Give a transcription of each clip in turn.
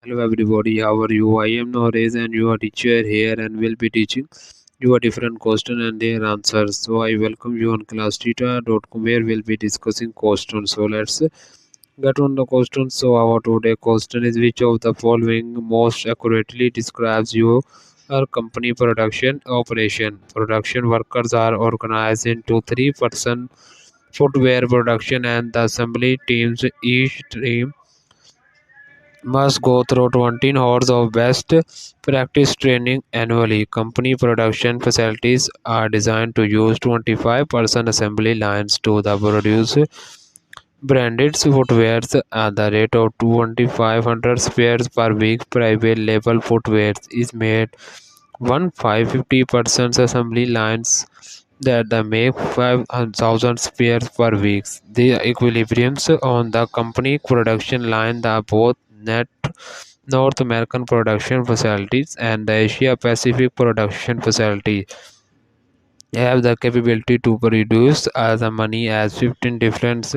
Hello everybody, how are you? I am Norez and your teacher here and will be teaching you a different question and their answers. So I welcome you on classtheta.com where we'll be discussing questions. So let's get on the questions. So our today question is, which of the following most accurately describes your company production operation? Production workers are organized into three-person footwear production and the assembly teams. Each team must go through 20 hours of best practice training annually. Company production facilities are designed to use 25% assembly lines to the produce branded footwear at the rate of 2500 pairs per week. Private label footwear is made 1,550% assembly lines that they make 5,000 pairs per week. The equilibriums on the company production line, the both net North American production facilities and the Asia Pacific production facility have the capability to produce as many as 15 different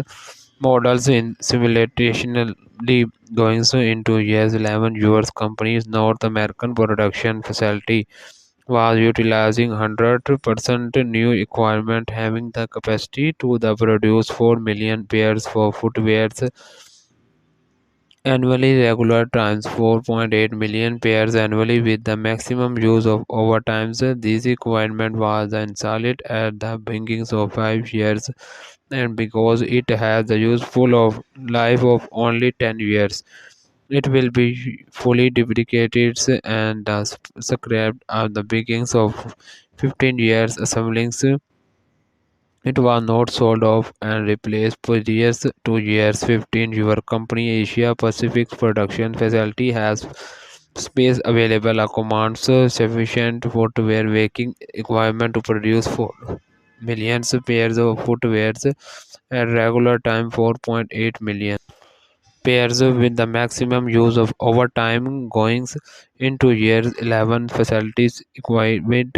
models in simultaneously going so into years 11 US companies North American production facility was utilizing 100% new equipment having the capacity to the produce 4 million pairs for footwear annually. Regular times 4.8 million pairs annually with the maximum use of overtimes. This equipment was installed at the beginnings of 5 years, and because it has a useful of life of only 10 years, it will be fully duplicated and scrapped at the beginnings of 15 years. Assembling it was not sold off and replaced for years 2 years 15. Your company Asia Pacific production facility has space available, commands sufficient footwear making equipment to produce 4 millions pairs of footwear at regular time 4.8 million pairs with the maximum use of overtime going into year 11. Facilities equipped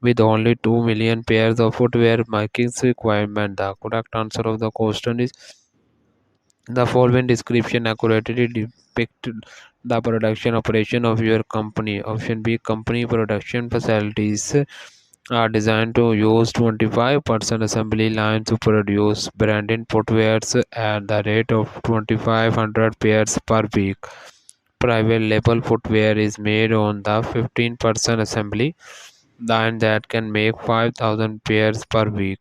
with only 2 million pairs of footwear making requirement. The correct answer of the question is the following description accurately depict the production operation of your company. Option B, company production facilities are designed to use 25% assembly lines to produce branded footwear at the rate of 2500 pairs per week. Private label footwear is made on the 15% assembly line that can make 5000 pairs per week.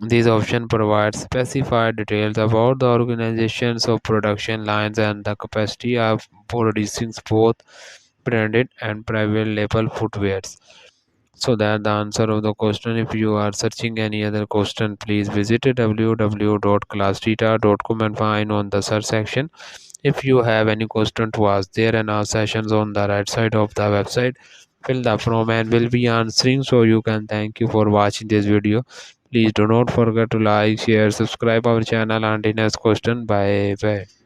This option provides specified details about the organizations of production lines and the capacity of producing both branded and private label footwears. So that the answer of the question. If you are searching any other question, please visit www.classtheta.com and find on the search section. If you have any question to ask, there are now sessions on the right side of the website. Fill the form and will be answering. So you can thank you for watching this video. Please do not forget to like, share, subscribe our channel and the next question. Bye bye.